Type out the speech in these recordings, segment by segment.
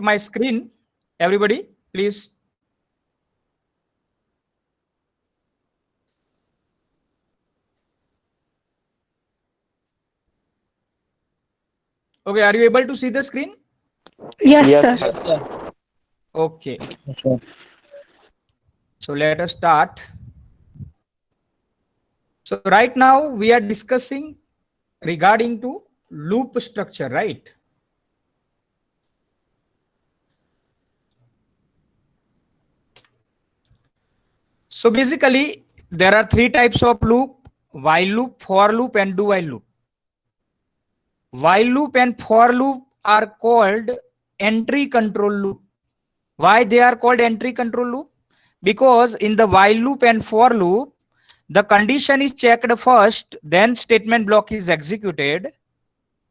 my screen. Everybody, please. Okay, are you able to see the screen? Yes, Yes, sir. sir. Okay, Sir. so let us start. So right now we are discussing regarding to loop structure, right? So basically there are three types of loop: while loop, for loop, and do while loop. While loop and for loop are called entry control loop. Why they are called entry control loop? Because in the while loop and for loop, the condition is checked first, then statement block is executed,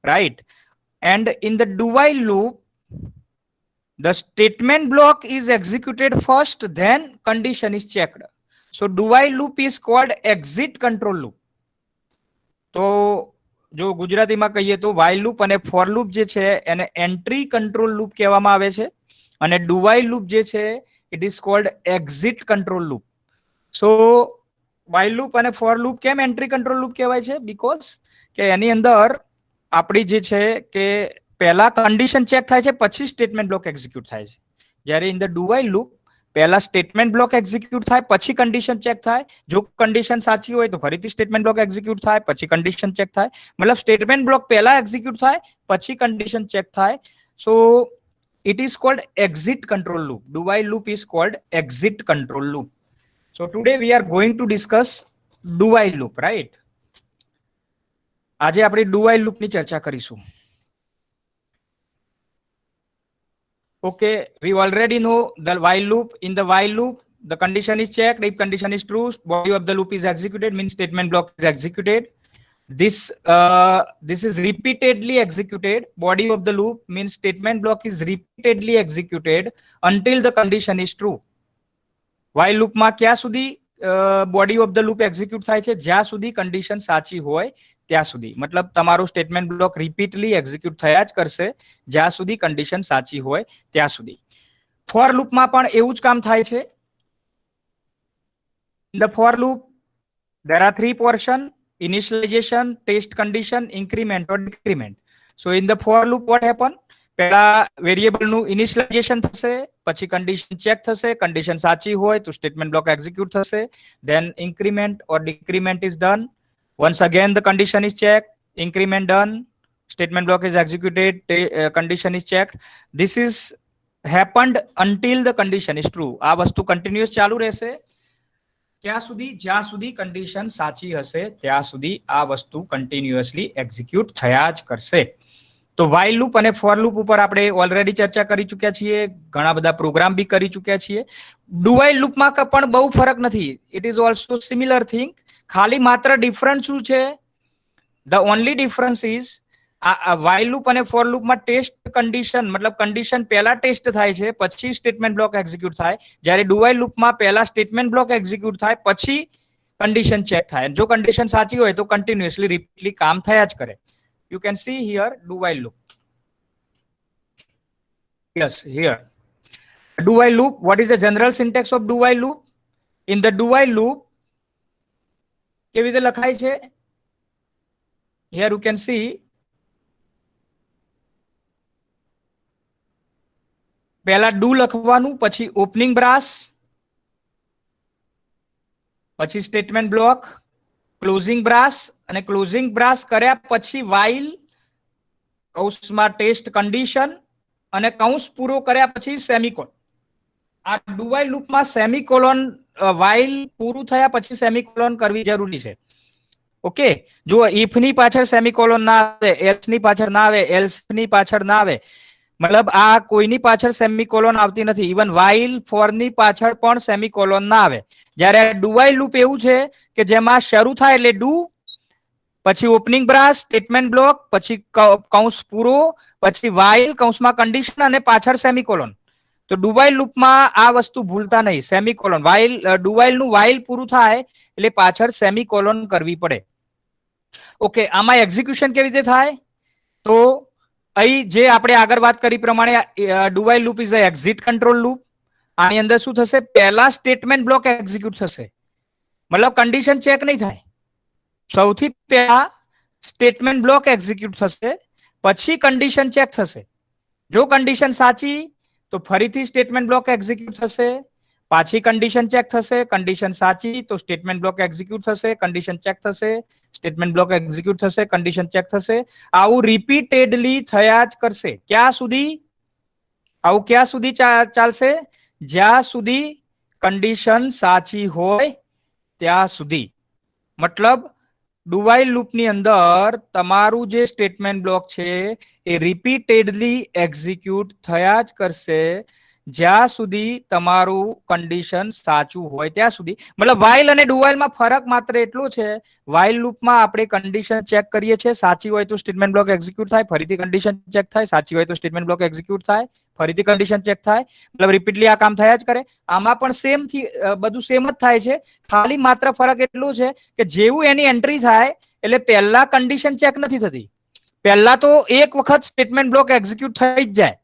right? And in the do while loop, the statement block is executed first, then condition is checked. So do while loop is called exit control loop. તો જો ગુજરાતીમાં કહીએ તો while loop અને for loop જે છે એને entry control loop કહેવામાં આવે છે અને do while loop જે છે it is called exit control loop. So while loop અને for loop કેમ એન્ટ્રી કંટ્રોલ લૂપ કહેવાય છે? બીકોઝ કે એની અંદર આપણી જે છે કે પહેલા કન્ડિશન ચેક થાય છે પછી સ્ટેટમેન્ટ બ્લોક એક્ઝિક્યુટ થાય છે. જ્યારે in the do while loop પહેલા સ્ટેટમેન્ટ બ્લોક એક્ઝિક્યુટ થાય પછી કન્ડિશન ચેક થાય. જો કન્ડિશન સાચી હોય તો ફરીથી સ્ટેટમેન્ટ બ્લોક એક્ઝિક્યુટ થાય પછી કન્ડિશન ચેક થાય. મતલબ સ્ટેટમેન્ટ બ્લોક પહેલા એક્ઝિક્યુટ થાય પછી કન્ડિશન ચેક થાય. સો it is called exit control loop. Do while loop is called exit control loop. So today we are going to discuss do while loop, right? આજે આપણે do while loop ની ચર્ચા કરીશું. Okay, we already know the while loop. In the while loop, the condition is checked. If condition is true, body of the loop is executed, means statement block is executed. This is repeatedly executed. Body of the loop means statement block is repeatedly executed until the condition is true. While loop માં ક્યાં સુધી body of the loop execute થાય છે? જ્યાં સુધી condition સાચી હોય ત્યાં સુધી. મતલબ તમારો સ્ટેટમેન્ટ બ્લોક રિપીટલી એક્ઝિક્યુટ થયા જ કરશે જ્યાં સુધી કન્ડિશન સાચી હોય ત્યાં સુધી. ફોર લૂપમાં પણ એવું જ કામ થાય છે. In the for loop there are three portion: initialization, test condition, increment or decrement. So in the for loop what happen? પહેલા વેરિયેબલ નું ઇનિશિયલાઇઝેશન થશે, પછી કન્ડિશન ચેક થશે, કન્ડિશન સાચી હોય તો સ્ટેટમેન્ટ બ્લોક એક્ઝિક્યુટ થશે, then increment or decrement is done. Once again the condition is checked, increment done, statement block is executed, condition is checked. This is happened until the condition is true. આ વસ્તુ continuous ચાલુ રહેશે ક્યાં સુધી? જ્યાં સુધી condition સાચી હશે ત્યાં સુધી આ વસ્તુ કન્ટિન્યુઅસલી એક્ઝિક્યુટ થયા જ કરશે. તો while loop અને for loop ઉપર આપણે ઓલરેડી ચર્ચા કરી ચૂક્યા છીએ, ઘણા બધા પ્રોગ્રામ બી કરી ચૂક્યા છીએ. do while loop માં પણ બહુ ફરક નથી. It is also similar thing. ખાલી માત્ર ડિફરન્સ શું છે? The only difference is while loop અને for loop માં ટેસ્ટ કન્ડિશન મતલબ કન્ડિશન પહેલા ટેસ્ટ થાય છે પછી સ્ટેટમેન્ટ બ્લોક એક્ઝિક્યુટ થાય. જ્યારે do while loop માં પહેલા સ્ટેટમેન્ટ બ્લોક એક્ઝિક્યુટ થાય પછી કન્ડિશન ચેક થાય. જો કન્ડિશન સાચી હોય તો કન્ટિન્યુઅસલી રિપીટલી કામ થયા જ કરે. You can see here do while loop. Yes, here. Do while loop. What is the general syntax of do while loop? In the do while loop, કેવી રીતે લખાય છે? Here you can see. પહેલા do લખવાનું, પછી opening brass, પછી statement block, closing brass અને closing brass કર્યા પછી while કૌંસમાં ટેસ્ટ કન્ડિશન અને કૌંસ પૂરો કર્યા પછી સેમિકોલન. આ ડુ વાઇલ લૂપમાં સેમિકોલન while પૂરું થયા પછી સેમિકોલન કરવી જરૂરી છે. ઓકે, જો if ની પાછળ સેમિકોલન ના આવે, else ની પાછળ ના આવે, else ની પાછળ ના આવે, મતલબ આ કોઈની પાછળ સેમિકોલન આવતી નથી. ઇવન while for ની પાછળ પણ સેમિકોલન ના આવે. જ્યારે ડુ વાઇલ લૂપ એવું છે કે જેમાં શરૂ થાય એટલે ડુ, પછી ઓપનિંગ બ્રાસ, સ્ટેટમેન્ટ બ્લોક, પછી કૌંસ પૂરો, પછી while કૌંસમાં કન્ડિશન અને પાછળ સેમિકોલન. તો ડુ વાઇલ લૂપમાં આ વસ્તુ ભૂલતા નહીં. સેમિકોલન while ડુ વાઇલ નું while પૂરું થાય એટલે પાછળ સેમિકોલન કરવી પડે. ઓકે, આમાં એક્ઝિક્યુશન કેવી રીતે થાય? તો અહીં જે આપણે આગળ વાત કરી પ્રમાણે do while loop is a exit control loop. આની અંદર શું થશે? પહેલા સ્ટેટમેન્ટ બ્લોક એક્ઝિક્યુટ થશે, મતલબ કન્ડિશન ચેક નહીં થાય. સૌથી પહેલા સ્ટેટમેન્ટ બ્લોક એક્ઝિક્યુટ થશે, પછી કન્ડિશન ચેક થશે. જો કન્ડિશન સાચી તો ફરીથી સ્ટેટમેન્ટ બ્લોક એક્ઝિક્યુટ થશે, પાછી કન્ડિશન ચેક થશે. કન્ડિશન સાચી તો સ્ટેટમેન્ટ બ્લોક એક્ઝિક્યુટ થશે, કન્ડિશન ચેક થશે, સ્ટેટમેન્ટ બ્લોક એક્ઝિક્યુટ થશે, કન્ડિશન ચેક થશે. આવું રિપીટેડલી થયા જ કરશે. ક્યાં સુધી? આવું ક્યાં સુધી ચાલશે? જ્યાં સુધી કન્ડિશન સાચી હોય ત્યાં સુધી. મતલબ ડુ વાઇલ લૂપની અંદર તમારું જે સ્ટેટમેન્ટ બ્લોક છે એ રિપીટેડલી એક્ઝિક્યુટ થયા જ કરશે જ્યાં સુધી તમારું કન્ડિશન સાચું હોય ત્યાં સુધી. મતલબ વાઇલ અને ડુ વાઇલમાં ફરક માત્ર એટલો છે, વાઇલ લૂપમાં આપણે કન્ડિશન ચેક કરીએ છીએ, સાચી હોય તો સ્ટેટમેન્ટ બ્લોક એક્ઝિક્યુટ થાય, ફરીથી કન્ડિશન ચેક થાય, સાચી હોય તો સ્ટેટમેન્ટ બ્લોક એક્ઝિક્યુટ થાય, ફરીથી કન્ડિશન ચેક થાય. મતલબ રિપીટલી આ કામ થયા જ કરે. આમાં પણ સેમ થી બધું સેમ જ થાય છે, ખાલી માત્ર ફરક એટલો છે કે જેવું એની એન્ટ્રી થાય એટલે પહેલા કન્ડિશન ચેક નથી થતી. પહેલા તો એક વખત સ્ટેટમેન્ટ બ્લોક એક્ઝિક્યુટ થઈ જ જાય,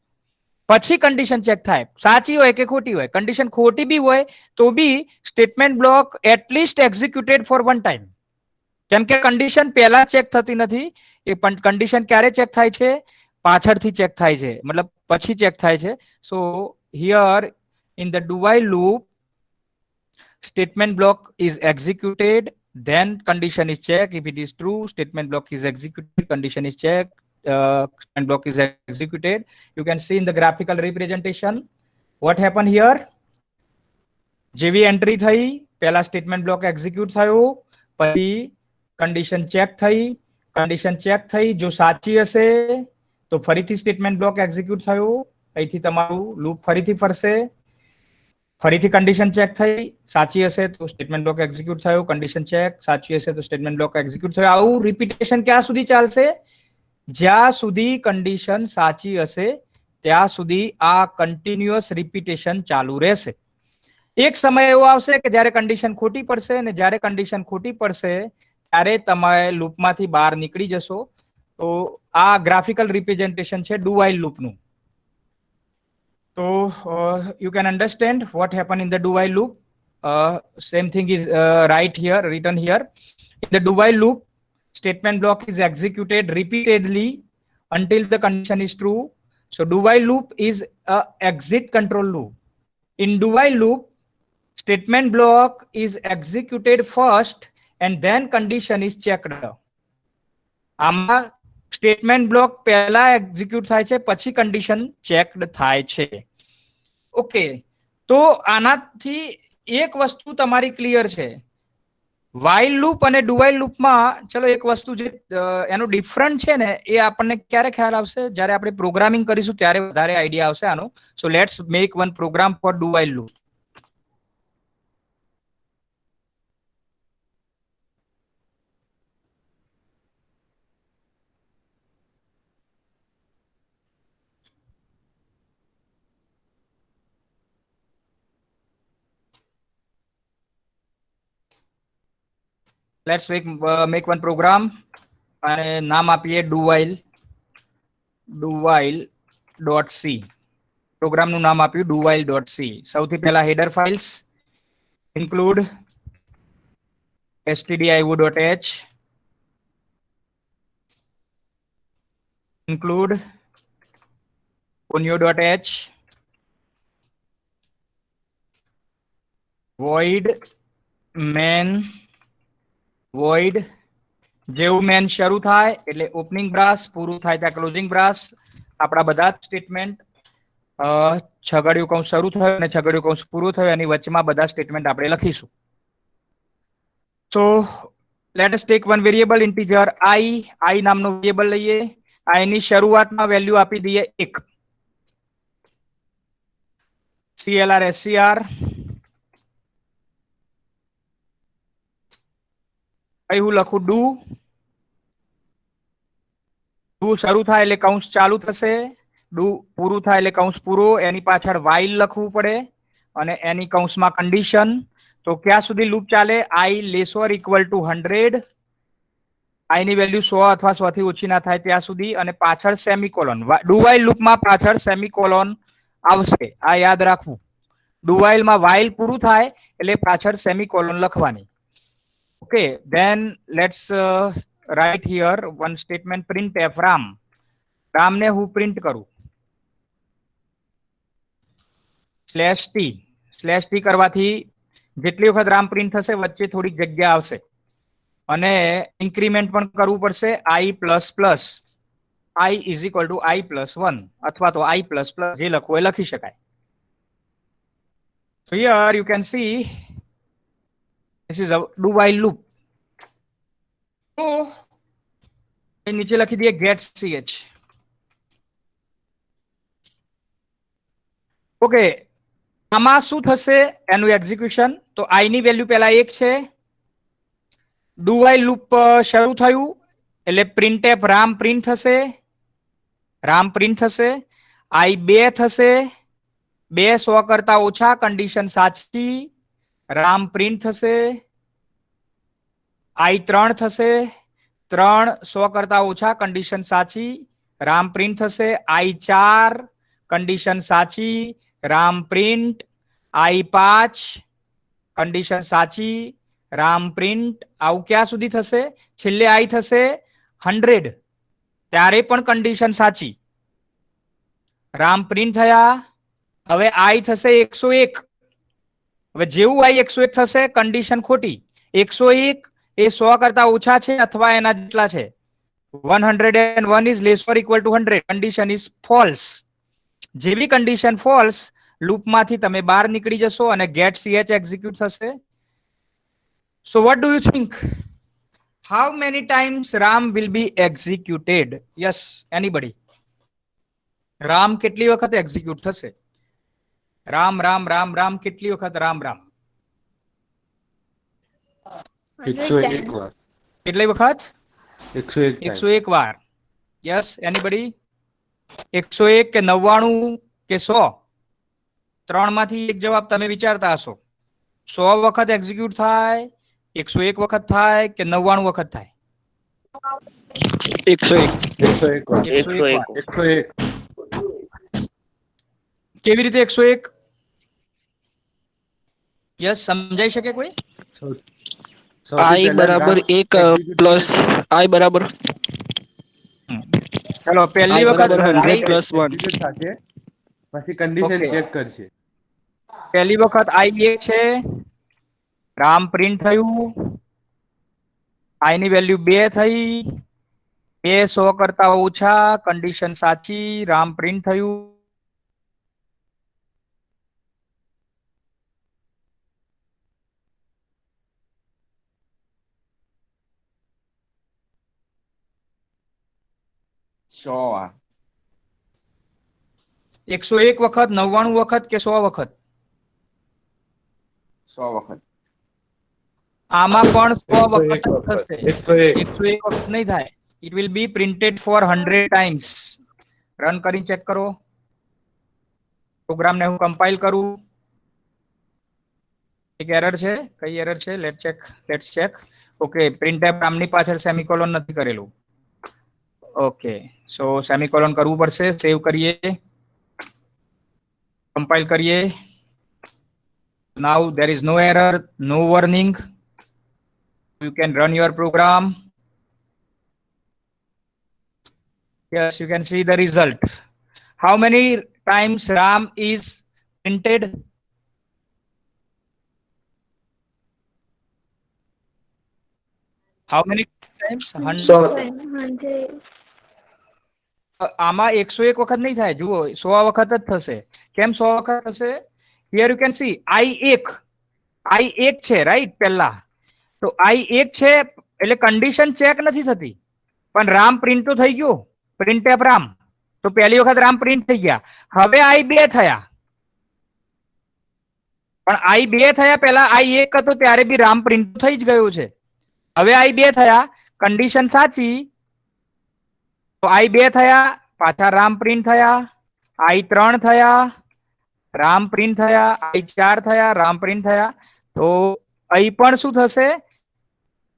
પછી કન્ડિશન ચેક થાય, સાચી હોય કે ખોટી હોય. કન્ડિશન ખોટી બી હોય તો બી statement block at least executed for one time, કેમ કે કન્ડિશન પહેલા ચેક થતી નથી. એ પણ કન્ડિશન ક્યારે ચેક થાય છે? પાછળથી ચેક થાય છે, મતલબ પછી ચેક થાય છે. સો here in the do while loop, statement block is executed, then condition is checked. If it is true, statement block is executed, condition is checked, statement block is executed. You can see in the graphical representation what happened here. જેવી entry થઈ, પહેલા statement block execute થયો, પછી condition check થઈ, condition check થઈ, જો સાચી હશે તો ફરીથી સ્ટેટમેન્ટ બ્લોક એક્ઝિક્યુટ થયો, અહીંથી તમારું લૂપ ફરીથી ફરશે. ફરીથી કન્ડિશન ચેક થઈ, સાચી હશે તો સ્ટેટમેન્ટ બ્લોક એક્ઝિક્યુટ થયો, કન્ડિશન ચેક, સાચી હશે તો સ્ટેટમેન્ટ બ્લોક એક્ઝિક્યુટ થયો. આવું રિપીટેશન ક્યાં સુધી ચાલશે? જ્યાં સુધી કન્ડિશન સાચી હશે ત્યાં સુધી આ કન્ટિન્યુઅસ રિપીટેશન ચાલુ રહેશે. એક સમય એવો આવશે કે જ્યારે કન્ડિશન ખોટી પડશે, અને જ્યારે કન્ડિશન ખોટી પડશે ત્યારે તમે લૂપમાંથી બહાર નીકળી જશો. તો આ ગ્રાફિકલ રિપ્રેઝન્ટેશન છે ડુ વાઇલ લૂપનું. So you can understand what happened in the do while loop. Same thing is written here. In the do while loop, statement block is executed repeatedly until the condition is true. So do while loop is a exit control loop. In do while loop, statement block is executed first and then condition is checked. આમાં statement block પહેલા execute થાય છે, પછી condition checked થાય છે. Okay, તો આનાથી એક વસ્તુ તમારી ક્લિયર છે. વાઇલ લૂપ અને ડુ વાઇલ લૂપમાં ચલો એક વસ્તુ જે એનો ડિફરન્ટ છે ને એ આપણને ક્યારે ખ્યાલ આવશે? જ્યારે આપણે પ્રોગ્રામિંગ કરીશું ત્યારે વધારે આઈડિયા આવશે આનો. So let's make one program for do while loop. Let's make one program અને નામ આપીએ do while.c. પ્રોગ્રામનું નામ આપ્યું do while.c. સૌથી પહેલા header files include stdio.h, include conio.h, void main, void જેવું મેન શરૂ થાય એટલે ઓપનિંગ બ્રાસ, પૂરું થાય ત્યાં ક્લોઝિંગ બ્રાસ. આપણા બધા જ સ્ટેટમેન્ટ છગડિયું કૌંસ શરૂ થયો અને છગડિયું કૌંસ પૂરું થયું એની વચ્ચેમાં બધા સ્ટેટમેન્ટ આપણે લખીશું. So let us take one variable integer i નામનો વેરિયેબલ લઈએ. i ની શરૂઆતમાં વેલ્યુ આપી દઈએ 1. clr scr હું લખું ડુ શરૂ થાય એટલે કૌંસ ચાલુ થશે, ડુ પૂરું થાય એટલે કૌંસ પૂરો, એની પાછળ વાઇલ લખવું પડે અને એની કૌંસમાં કન્ડિશન. તો ક્યાં સુધી લૂપ ચાલે? i <= 100. આઈ ની વેલ્યુ 100 અથવા 100 થી ઓછી ના થાય ત્યાં સુધી, અને પાછળ સેમિકોલોન. ડુ વાઇલ લૂપમાં પાછળ સેમિકોલોન આવશે, આ યાદ રાખવું. ડુ વાઇલમાં વાઇલ પૂરું થાય એટલે પાછળ સેમિકોલોન લખવાની. Okay, then let's write here one statement printf Ram. રામને હું પ્રિન્ટ કરું /t કરવાથી જેટલી વખત રામ પ્રિન્ટ થશે વચ્ચે થોડીક જગ્યા આવશે, અને ઇન્ક્રીમેન્ટ પણ કરવું પડશે i plus plus, i is equal to i plus 1 અથવા તો i પ્લસ પ્લસ જે લખવું એ લખી શકાય. So here you can see this is a do while loop. તો નીચે લખી દઈએ get ch. ઓકે, આમાં શું થશે એનું એક્ઝિક્યુશન? તો i ની વેલ્યુ પહેલા 1 છે, ડુ વાઇલ લૂપ શરૂ થયું એટલે printf રામ પ્રિન્ટ થશે, રામ પ્રિન્ટ થશે. i 2 થશે, 2 100 કરતા ઓછા, કન્ડિશન સાચી, રામ પ્રિન્ટ થશે. i 3 થશે, 3 100 કરતા ઓછા, કન્ડિશન સાચી, રામ પ્રિન્ટ થશે. i 4 કન્ડિશન સાચી, રામ પ્રિન્ટ. i 5 કન્ડિશન સાચી, રામ પ્રિન્ટ. આવું ક્યાં સુધી થશે? છેલ્લે i થશે 100, ત્યારે પણ કન્ડિશન સાચી, રામ પ્રિન્ટ થયા. હવે i થશે 101. હવે જેવું i 101 થશે કન્ડિશન ખોટી. 101 એ 100 કરતા ઓછા છે અથવા એના જેટલા છે. 101 is less or equal to 100, condition is false. જેવી કન્ડિશન ફોલ્સ, લૂપમાંથી તમે બહાર નીકળી જશો અને get ch એક્ઝિક્યુટ થશે. So what do you think? How many times ram will be executed? Yes, anybody? Ram કેટલી વખત એક્ઝિક્યુટ થશે? રામ રામ રામ રામ કેટલી વખત રામ રામ? 101 વાર. કેટલી વખત? 101 101 વાર. Yes, anybody? 101 કે 99 કે 100? ત્રણમાંથી એક જવાબ તમે વિચારતા હશો. 100 વખત એક્ઝિક્યુટ થાય, 101 વખત થાય કે 99 વખત થાય? 101 વાર. 101 વાર. 101. કેવી રીતે 101? યસ, સમજાઈ શકે કોઈ? સૌથી i પહેલા બરાબર રામ 1 પ્લસ i બરાબર ચલો પહેલી i વખત બરાબર 100 i પ્લસ 1. execute થશે, પછી કન્ડિશન Okay. ચેક કરશે. પહેલી વખત i 1 છે, રામ પ્રિન્ટ થયું, i ની વેલ્યુ 2 થઈ, 2 100 કરતા ઓછા, કન્ડિશન સાચી, રામ પ્રિન્ટ થયું. સો વાર. 101 વખત, 99 વખત કે 100 વખત? 100 વખત. આમાં પણ 100 વખત જ 101 થશે. 101. 101 વખત નહીં થાય. It will be printed for 100 times. Run કરીને ચેક કરો. પ્રોગ્રામને હું કમ્પાઇલ કરું. એક એરર છે. કઈ એરર છે? Let's check. ઓકે, પ્રિન્ટફ રામની પાછળ સેમિકોલોન નથી કરેલું. ઓકે, સો સેમિકોલોન કરવું પડશે. સેવ કરીએ, કમ્પાઇલ કરીએ. Now there is no error, no warning. You can run your program. Yes, you can see the result. How many times RAM is printed? How many times? 100. આમાં 101 વખત નહીં થાય. જુઓ, 100 વખત જ થશે. કેમ 100 વખત થશે? Here you can see i1 છે, રાઈટ? પહેલા તો i1 છે એટલે કન્ડિશન ચેક નથી થતી, પણ રામ પ્રિન્ટ તો થઈ ગયો, પ્રિન્ટફ રામ. તો પહેલી વખત રામ પ્રિન્ટ થઈ ગયા. હવે i2 થયા, પણ i2 થયા પહેલા i1 હતો ત્યારે બી રામ પ્રિન્ટ થઈ જ ગયું છે. હવે i2 થયા, કન્ડિશન સાચી, તો i2 થયા, પાછા રામ પ્રિન્ટ થયા, i3 થયા, રામ પ્રિન્ટ થયા, i4 થયા, રામ પ્રિન્ટ થયા. તો અહીં પણ શું થશે?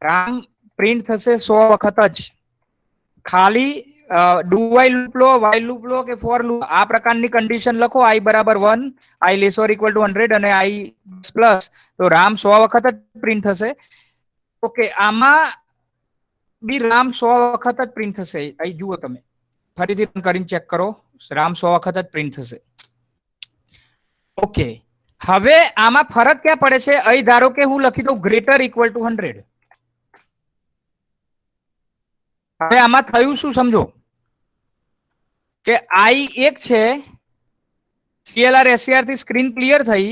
રામ પ્રિન્ટ થશે 100 વખત જ. ખાલી ડુ વાઇલ લૂપ લો, વાઇલ લૂપ લો કે ફોર લૂપ, આ પ્રકારની કન્ડિશન લખો, i બરાબર 1, i less or equal to 100 અને i પ્લસ, તો રામ 100 વખત જ પ્રિન્ટ થશે. ઓકે, આમાં બી રામ 100 વખત જ પ્રિન્ટ થશે. અહીં જુઓ તમે, ફરીથી run કરીને ચેક કરો, રામ 100 વખત જ પ્રિન્ટ થશે. ઓકે, હવે આમાં ફરક ક્યાં પડે છે? અહીં ધારો કે હું લખી દઉં ગ્રેટર ઇક્વલ ટુ 100. હવે આમાં થયું શું સમજો, કે i 1 છે, CLR SCR થી સ્ક્રીન ક્લિયર થઈ.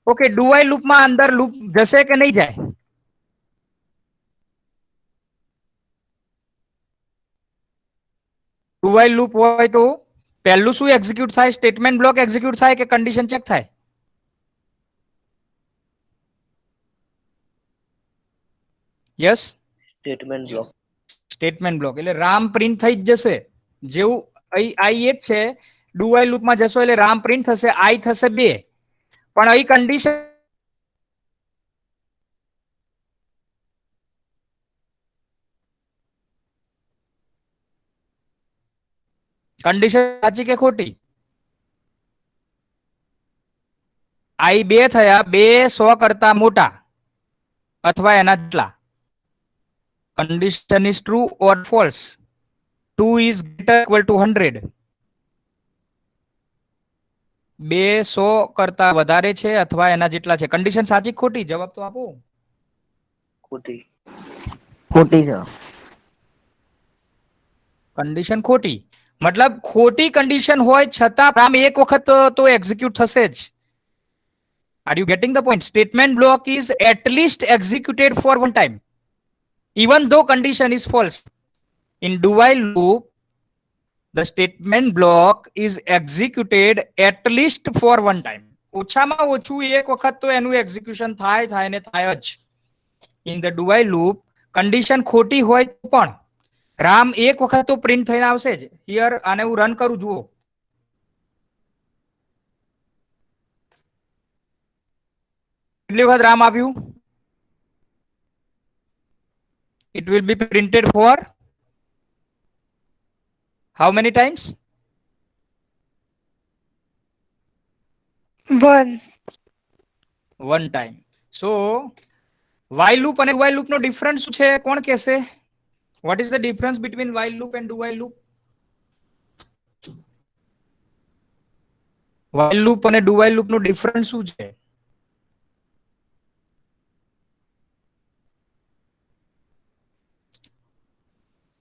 ઓકે, ડુ વાઇલ લૂપમાં અંદર લૂપ જશે કે નહીં જાય? ડુ વાઇલ લૂપ હોય તો પહેલું શું એક્ઝિક્યુટ થાય? સ્ટેટમેન્ટ બ્લોક એક્ઝિક્યુટ થાય કે કન્ડિશન ચેક થાય? Yes, statement block. Statement block એટલે રામ પ્રિન્ટ થઈ જ જશે. જેવું અહીં i 1 છે, ડુ વાઇલ લૂપમાં જશો એટલે રામ પ્રિન્ટ થશે, i થશે 2. પણ અહીં કન્ડિશન સાચી કે ખોટી? i 2 થયા, 2 100 કરતા મોટા અથવા એના જેટલા. Condition is true or false. 2 is greater equal to 100. 2 100 કરતા વધારે છે અથવા એના જેટલા છે. કન્ડિશન સાચી કે ખોટી? જવાબ તો આપો. ખોટી. ખોટી છે. કન્ડિશન ખોટી, મતલબ ખોટી કન્ડિશન હોય છતાં રામ એક વખત તો એક્ઝિક્યુટ થશે જ. Are you getting the point? Statement block is at least executed for one time, even though condition is false. In do while loop, the statement block is executed at least for one time. ઓછામાં ઓછું એક વખત તો એનું execution થાય ને થાય જ. In the do while loop, condition ખોટી હોય પણ રામ એક વખત તો પ્રિન્ટ થઈને આવશે જ. હિયર આને હું રન કરું, જુઓ. કેટલી વખત રામ આવ્યું? It will be printed for how many times? 1 time. So while loop and while loop no difference શું છે? કોણ કહેશે? What is the difference between while loop and do while loop? While loop અને do while loop નો difference શું છે?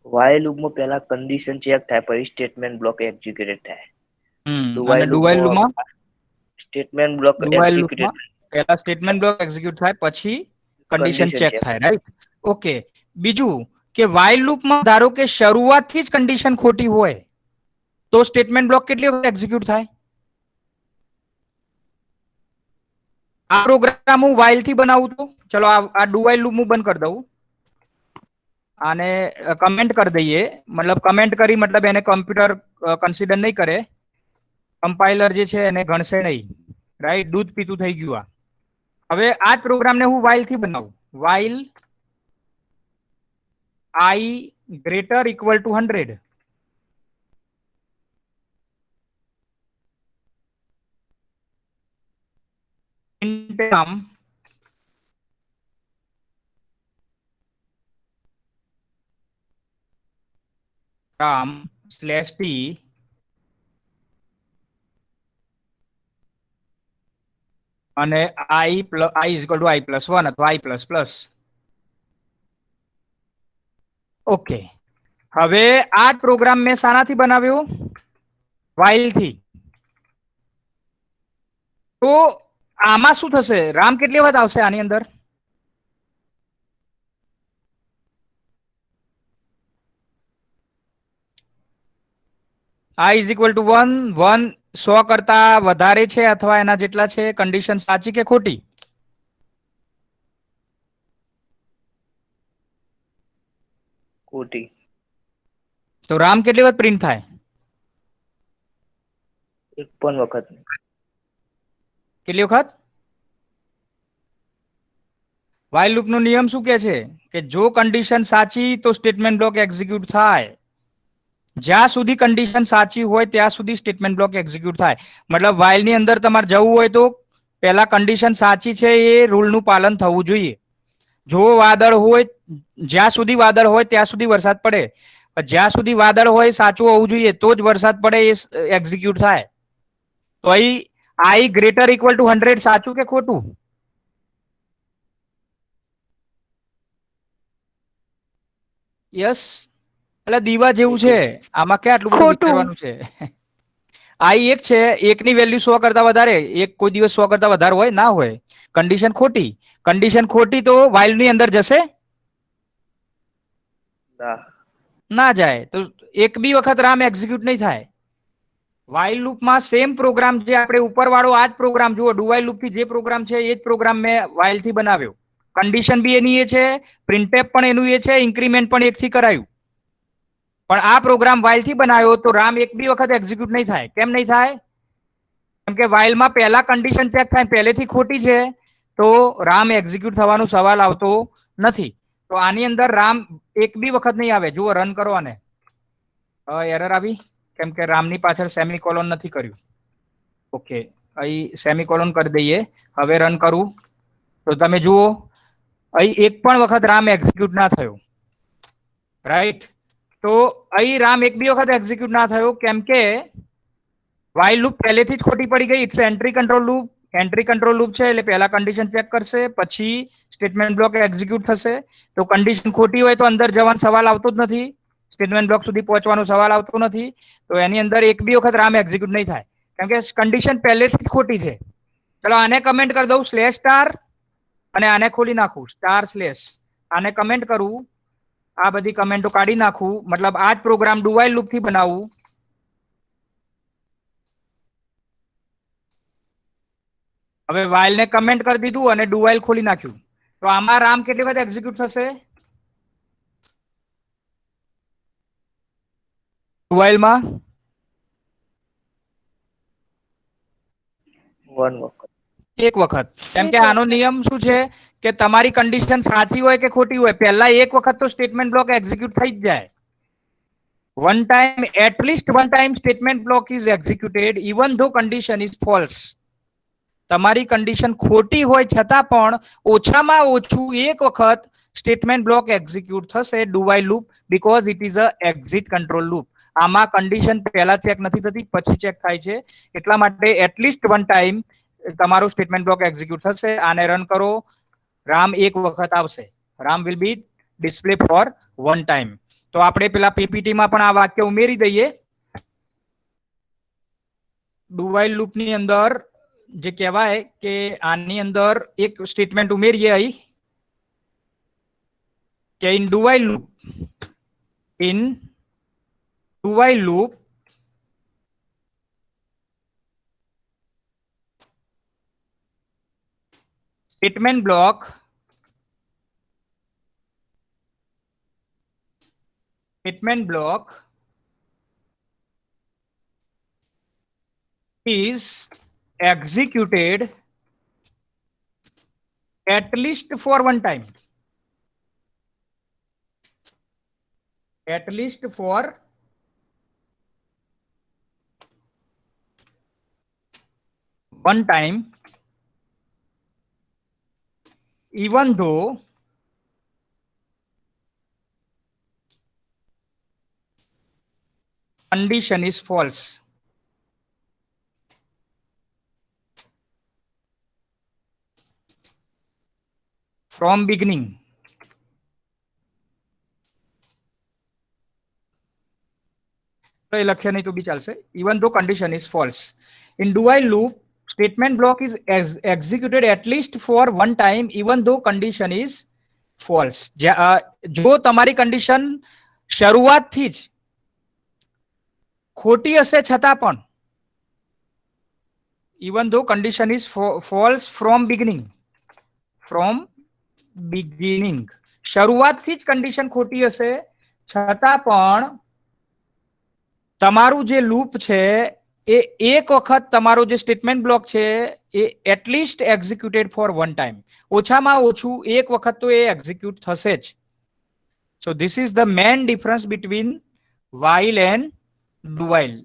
While લૂપમાં પહેલા કન્ડિશન ચેક થાય, પછી સ્ટેટમેન્ટ બ્લોક એક્ઝિક્યુટેડ થાય. અને do while loop માં statement block do while loop executed માં પહેલા સ્ટેટમેન્ટ બ્લોક એક્ઝિક્યુટ થાય, પછી કન્ડિશન Condition ચેક check. થાય, રાઈટ? ઓકે, બીજું કે while loop માં ધારો કે શરૂઆતથી જ કન્ડિશન ખોટી હોય તો સ્ટેટમેન્ટ બ્લોક કેટલી વખત એક્ઝિક્યુટ થાય? આ પ્રોગ્રામ હું while થી બનાવું તો ચલો આ do while loop હું બંધ કરી દઉં, આને કમેન્ટ કરી દઈએ. મતલબ કમેન્ટ કરી મતલબ એને કમ્પ્યુટર કન્સિડર નહીં કરે, કમ્પાઇલર જે છે એને ગણશે નહીં, રાઈટ? દૂધ પીતું થઈ ગયું આ. હવે આ જ પ્રોગ્રામને હું while થી બનાવું. while i greater equal to 100. ram slash t અને i is equal to i plus 1 અથવા i plus plus. ઓકે, હવે આ પ્રોગ્રામ મેં શાનાથી બનાવ્યો? while થી. તો આમાં શું થશે? રામ કેટલી વખત આવશે આની અંદર? i is equal to 1, 100 કરતા વધારે છે અથવા એના જેટલા છે. કન્ડિશન સાચી કે ખોટી? ખોટી. તો રામ કેટલી વખત પ્રિન્ટ થાય? એક પણ વખત નહીં. કેટલી વખત? વાઇલ લૂપ નો નિયમ શું કે છે કે જો કન્ડિશન સાચી તો સ્ટેટમેન્ટ બ્લોક એક્ઝિક્યુટ થાય, જ્યાં સુધી કન્ડિશન સાચી હોય ત્યાં સુધી સ્ટેટમેન્ટ બ્લોક એક્ઝિક્યુટ થાય. મતલબ વાઇલ ની અંદર તમારે જવું હોય તો પહેલા કન્ડિશન સાચી છે એ રૂલ નું પાલન થવું જોઈએ. જો વાદળ હોય, જ્યાં સુધી વાદળ હોય ત્યાં સુધી વરસાદ પડે, જ્યાં સુધી વાદળ હોય સાચું હોવું જોઈએ તો જ વરસાદ પડે, એ એક્ઝિક્યુટ થાય. તો અહીં I greater equal to 100 સાચું કે ખોટું? યસ. એટલે દીવા જેવું છે, આમાં ક્યાં આટલું બધું વિચારવાનું છે? I એક છે, એકની વેલ્યુ 100 કરતા વધારે, એક કોઈ દિવસ 100 કરતા વધારે હોય ના હોય. કન્ડિશન ખોટી, કન્ડિશન ખોટી તો વાઇલ ની અંદર જશે ના. ના જાય. તો એક બી વખત રામ એક્ઝિક્યુટ નહીં થાય. વાઇલ લૂપમાં સેમ પ્રોગ્રામ જે આપણે ઉપરવાળો આ જ પ્રોગ્રામ જુઓ, ડુ વાઇલ લૂપ થી જે પ્રોગ્રામ છે એ જ પ્રોગ્રામ મેં વાઇલ થી બનાવ્યો. કન્ડિશન બી એની એ છે, પ્રિન્ટએફ પણ એનું એ છે, ઇન્ક્રીમેન્ટ પણ એક થી કરાયું. પણ આ પ્રોગ્રામ વાઇલ થી બનાવ્યો તો રામ એક બી વખત એક્ઝિક્યુટ નહીં થાય. કેમ નહીં થાય? કેમ કે વાઇલમાં પહેલા કન્ડિશન ચેક થાય, પહેલેથી ખોટી છે તો રામ એક્ઝિક્યુટ થવાનો સવાલ આવતો નથી. તો આની અંદર રામ એક બી વખત નહીં આવે. જુઓ, રન કરો આને. એરર આવી કેમ કે રામની પાછળ સેમિકોલોન નથી કર્યું. ઓકે, અહીં સેમિકોલોન કરી દઈએ. હવે રન કરું તો તમે જુઓ અહીં એક પણ વખત રામ એક્ઝિક્યુટ ના થયો. રાઈટ? તો અહીં રામ એક બી વખત એક્ઝિક્યુટ ના થયો કેમ કે વાઇલ લૂપ પહેલેથી જ ખોટી પડી ગઈ. It's entry control loop. Entry control loop છે એટલે પહેલા કન્ડિશન ચેક કરશે, પછી સ્ટેટમેન્ટ બ્લોક એક્ઝિક્યુટ થશે. તો કન્ડિશન ખોટી હોય તો અંદર જવાનો સવાલ આવતો જ નથી, સ્ટેટમેન્ટ બ્લોક સુધી પહોંચવાનો સવાલ આવતો નથી. તો એની અંદર એક બી વખત રામ એક્ઝિક્યુટ નહીં થાય કેમ કે કન્ડિશન પહેલેથી જ ખોટી છે. ચલો આને કમેન્ટ કરી દઉં /* અને આને ખોલી નાખું //. આને કમેન્ટ કરું, આ બધી કમેન્ટો કાઢી નાખું, મતલબ આ જ પ્રોગ્રામ ડુ વાઇલ લૂપ થી બનાવું. હવે વાઇલ ને કમેન્ટ કરી દીધું અને ડુ વાઇલ ખોલી નાખ્યું. તો આમાં રામ કેટલી વખત એક્ઝિક્યુટ થશે? ડુ વાઇલમાં 1 વખત. એક વખત. કેમ કે આનો નિયમ શું છે કે તમારી કન્ડિશન સાચી હોય કે ખોટી હોય, પહેલા એક વખત તો સ્ટેટમેન્ટ બ્લોક એક્ઝિક્યુટ થઈ જ જાય. One time, at least one time statement block is executed even though condition is false. તમારી કન્ડિશન ખોટી હોય છતાં પણ ઓછામાં ઓછું એક વખત સ્ટેટમેન્ટ બ્લોક એક્ઝિક્યુટ થશે do while loop, because it is a exit control loop. આમાં કન્ડિશન પહેલા ચેક નથી થતી, પછી ચેક થાય છે. એટલા માટે એટલીસ્ટ વન ટાઈમ તમારું સ્ટેટમેન્ટ બ્લોક એક્ઝિક્યુટ થશે. આને રન કરો, રામ એક વખત આવશે. Ram will be display for one time. તો આપણે પેલા પીપીટી માં પણ આ વાક્ય ઉમેરી દઈએ. ડુ વાઇલ લૂપ ની અંદર જે કહેવાય કે આની અંદર એક સ્ટેટમેન્ટ ઉમેરીએ અહીં કે in do while loop statement block is executed at least for one time. At least for one time, even though condition is false. From beginning. તો એ લખ્યા નહીં તો બી ચાલશે. Even though condition is false. In do while loop, statement block is executed at least for one time even though condition is false. જો તમારી condition શરૂઆતથી જ ખોટી હશે છતાં પણ even though condition is false from beginning, શરૂઆતથી જ કન્ડિશન ખોટી હશે છતાં પણ તમારું જે લૂપ છે એ એક વખત તમારો જે સ્ટેટમેન્ટ બ્લોક છે એ at least executed for one time, ઓછામાં ઓછું એક વખત તો એ એક્ઝિક્યુટ થશે જ. So this is the main difference between while and do while.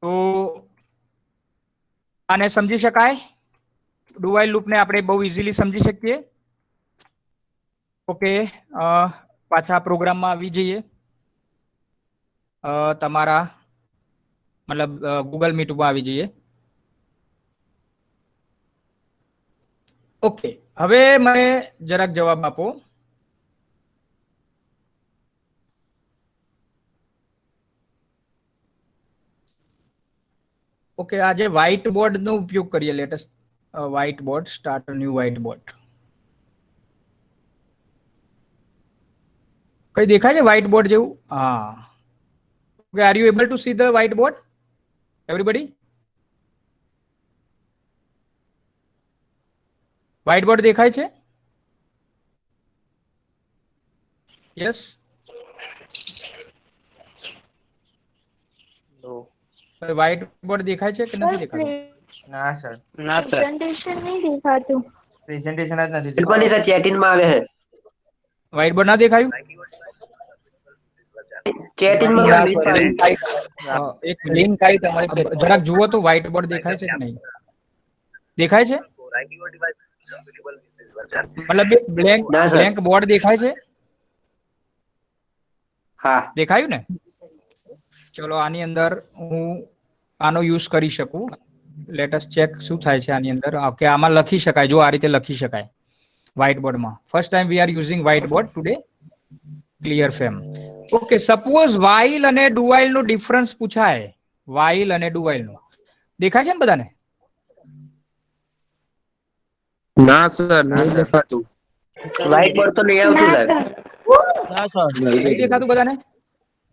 તો આને સમજી શકાય? ડુ while લૂપ ને આપણે બહુ ઇઝીલી સમજી શકીએ. ઓકે, પાછા પ્રોગ્રામમાં આવી જઈએ. તમારા મતલબ ગૂગલ મીટમાં આવી જઈએ. ઓકે, હવે મને જરાક જવાબ આપો. ઓકે, આજે વ્હાઇટ બોર્ડ નો ઉપયોગ કરીએ. Latest white board, start new white board. કઈ દેખાય છે વ્હાઇટ બોર્ડ જેવું? હા. Okay, are you able to see the white board everybody? White board દેખાય છે? યસ. વ્હાઇટ બોર્ડ દેખાય છે કે નથી દેખાતું? ના સર, પ્રેઝન્ટેશન નહીં દેખાતું. પ્રેઝન્ટેશન જ નથી બિલકુલ નહીં સર, ચેટ-ઇન માં આવે છે. વ્હાઇટ બોર્ડ ના દેખાયું? ચેટ-ઇન માં એક લિંક આવી તમારી, જરાક જુઓ તો વ્હાઇટ બોર્ડ દેખાય છે કે નહીં? દેખાય છે? મતલબ એક બ્લેન્ક ના, સર. બ્લેન્ક બોર્ડ દેખાય છે? હા. દેખાયું ને? ચલો આની અંદર હું આનો યુઝ કરી શકું. લેટ અસ ચેક શું થાય છે આની અંદર. ઓકે, આમાં લખી શકાય. જો આ રીતે લખી શકાય વ્હાઇટ બોર્ડમાં. First time we are using white board today. Clear fame. Okay, suppose while અને do while નો ડિફરન્સ પૂછાય. while અને do while નો દેખાય છે ને બધાને? ના સર, નહીં દેખાતું. વ્હાઇટ બોર્ડ તો નહીં આવતું સર. નહીં દેખાતું બધાને?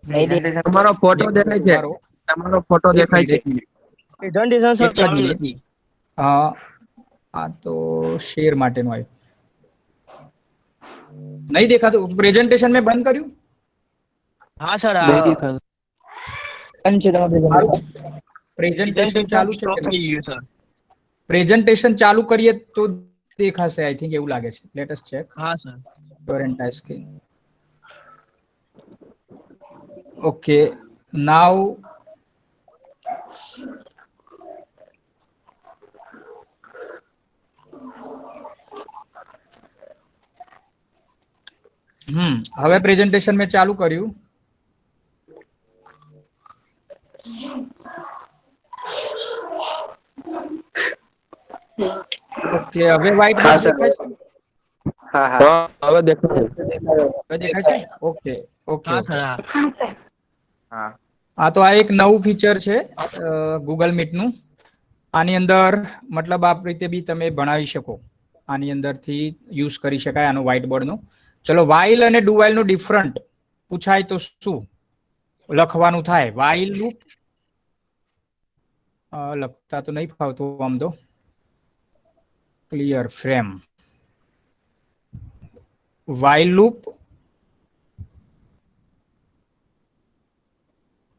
પ્રેઝન્ટેશન તમારો ફોટો દેખાય છે. મારો તમારો ફોટો દેખાય છે. એક જ મિનિટ. આ તો શેર માટેનું આવ્યું. નહીં દેખાતું. પ્રેઝન્ટેશન મેં બંધ કર્યું. પ્રેઝન્ટેશન ચાલુ છે. પ્રેઝન્ટેશન ચાલુ કરીએ તો દેખાશે. આઈ થિંક એવું લાગે છે. Let us check. હા sir. your entire screen. Okay, now હવે પ્રેઝન્ટેશન મેં ચાલુ કર્યું. ઓકે, હવે વ્હાઇટ બોર્ડ દેખાય છે? હા હા. હા, હવે દેખાય છે. હવે દેખાય છે? Okay okay. હા સર. હા. હા સર. હા આ તો આ એક નવું ફીચર છે ગૂગલ મીટ નું. આની અંદર મતલબ આ રીતે બી તમે ભણાવી શકો. આની અંદરથી યુઝ કરી શકાય આનો વ્હાઇટ બોર્ડ નો. ચલો, while અને do while નું ડિફરન્ટ પૂછાય તો શું લખવાનું થાય? while લૂપ લખતા તો નહીં ફાવતું આમ તો. Clear frame. while લૂપ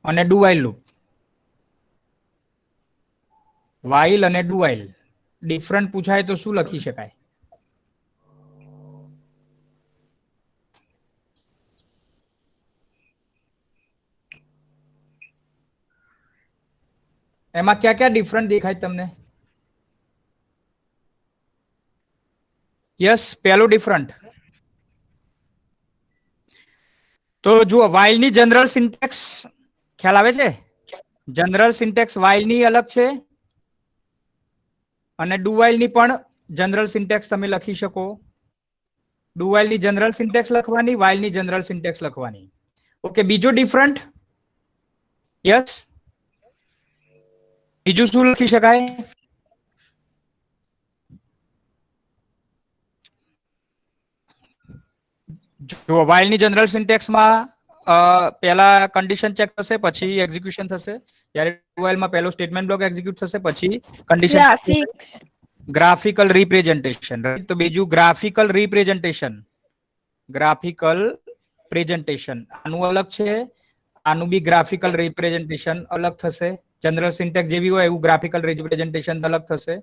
અને do while લૂપ. while અને do while ડિફરન્ટ પૂછાય તો શું લખી શકાય? એમાં ક્યાં ક્યાં ડિફરન્ટ દેખાય તમને? યસ, પહેલો ડિફરન્ટ તો જુઓ, while ની જનરલ સિન્ટેક્સ ખ્યાલ આવે છે? જનરલ સિન્ટેક્સ while ની અલગ છે અને do while ની પણ જનરલ સિન્ટેક્સ તમે લખી શકો. do while ની જનરલ સિન્ટેક્સ લખવાની, while ની જનરલ સિન્ટેક્સ લખવાની. ઓકે, બીજો ડિફરન્ટ? યસ, બીજું શું લખી શકાય? જો while ની જનરલ સિન્ટેક્સમાં પહેલા કન્ડિશન ચેક થશે, પછી એક્ઝિક્યુશન થશે. જ્યારે do while માં પહેલો સ્ટેટમેન્ટ બ્લોક એક્ઝિક્યુટ થશે, પછી કન્ડિશન. Graphical representation. તો બીજું ગ્રાફિકલ રિપ્રેઝન્ટેશન. ગ્રાફિકલ પ્રેઝન્ટેશન આનું અલગ છે આનું બી ગ્રાફિકલ રિપ્રેઝન્ટેશન અલગ થશે. જનરલ સિન્ટેક્સ જેવી હોય એવું ગ્રાફિકલ રિપ્રેઝન્ટેશન અલગ થશે.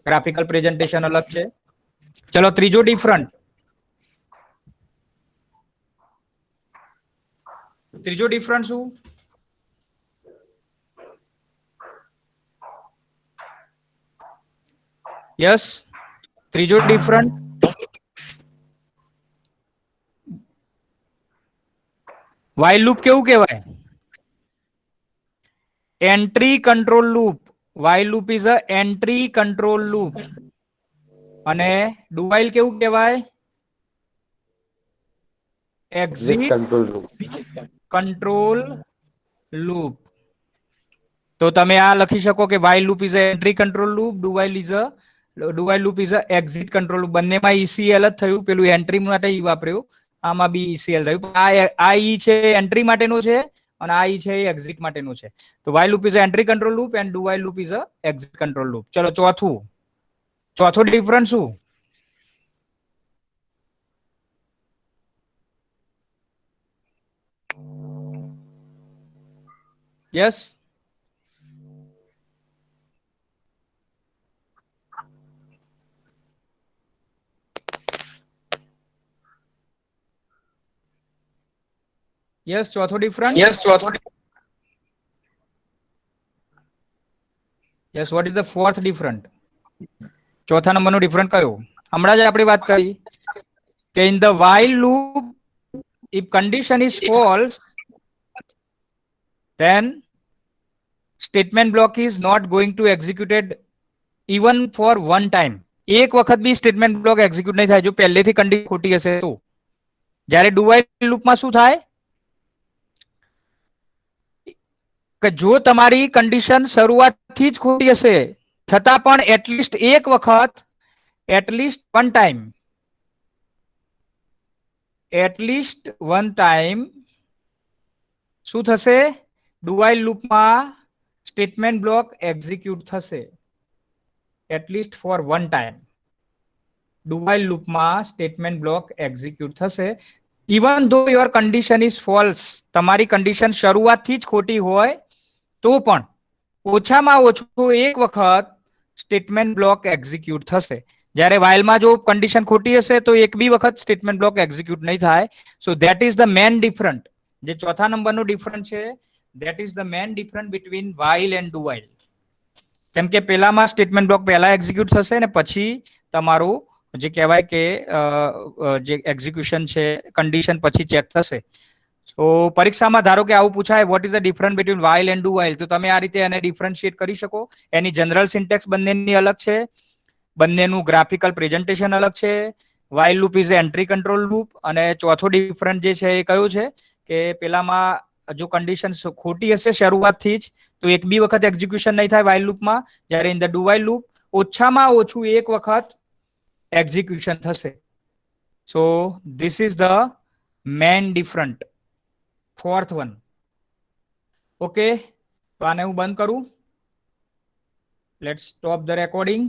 ગ્રાફિકલ પ્રેઝન્ટેશન અલગ છે. ચલો ત્રીજો ડિફરન્ટ. ત્રીજો ડિફરન્ટ શું? યસ, ત્રીજો ડિફરન્ટ વાઇલ લૂપ કેવું કહેવાય? Entry control loop. While loop is a entry control loop. અને ડુ વાઇલ કેવું કહેવાય? Exit control loop. તો તમે આ લખી શકો કે while loop is a entry control loop, do while loop is a exit control loop. બંનેમાં ECL જ થયું. પેલું એન્ટ્રી માટે ઈ વાપર્યું, આમાં બી ECL થયું. આ ઈ છે એન્ટ્રી માટેનું છે અને આ ઈ છે એક્ઝિટ માટેનું છે. તો while loop is a entry control loop and do while loop is a exit control loop. ચલો ચોથો ડિફરન્સ શું? યસ, યસ, ચોથો different. Yes, what is the fourth different? ચોથા નંબરનો ડિફરન્ટ કયો? હમણાં જ આપણે વાત કરી કે in the while loop if condition is false then statement block is not going to executed even for one time. એક વખત બી સ્ટેટમેન્ટ બ્લોક એક્ઝિક્યુટ નહીં થાય જો પહેલેથી કન્ડિશન ખોટી હશે તો. જ્યારે ડુ વાઇલ લૂપમાં શું થાય કે જો તમારી કન્ડિશન શરૂઆતથી જ ખોટી હશે છતાં પણ એટલીસ્ટ એક વખત, એટલીસ્ટ વન ટાઈમ શું થશે? ડુ વાઇલ લૂપમાં સ્ટેટમેન્ટ બ્લોક એક્ઝિક્યુટ થશે. At least for one time do while લૂપમાં સ્ટેટમેન્ટ બ્લોક એક્ઝિક્યુટ થશે. Even though your condition is false. તમારી કન્ડિશન શરૂઆતથી જ ખોટી હોય તો પણ ઓછામાં ઓછું એક વખત સ્ટેટમેન્ટ બ્લોક એક્ઝિક્યુટ થશે. જ્યારે વાઇલમાં જો કન્ડિશન ખોટી હશે તો એક બી વખત સ્ટેટમેન્ટ બ્લોક એક્ઝિક્યુટ નહીં થાય. So that is the main different. જે ચોથા નંબરનું ડિફરન્ટ છે that is the main different between while and do while. કેમ કે પેલામાં સ્ટેટમેન્ટ બ્લોક પહેલા એક્ઝિક્યુટ થશે ને પછી તમારું જે કહેવાય કે જે એક્ઝિક્યુશન છે કન્ડિશન પછી ચેક થશે. તો પરીક્ષામાં ધારો કે આવું પૂછાય what is the difference between while and do while, તો તમે આ રીતે એને ડિફરન્શિએટ કરી શકો. એની જનરલ સિન્ટેક્સ બંનેની અલગ છે, બંનેનું ગ્રાફિકલ પ્રેઝન્ટેશન અલગ છે. While loop is entry control loop અને ચોથો ડિફરન્ટ જે છે એ કયું છે કે પેલામાં જો કન્ડિશન ખોટી હશે શરૂઆતથી જ તો એક બી વખત એક્ઝિક્યુશન નહીં થાય વાઇલ લૂપમાં. જ્યારે in the do while loop ઓછામાં ઓછું એક વખત એક્ઝિક્યુશન થશે. So this is the main different, fourth one. Okay, તો આને હું બંધ કરું. Let's stop the recording.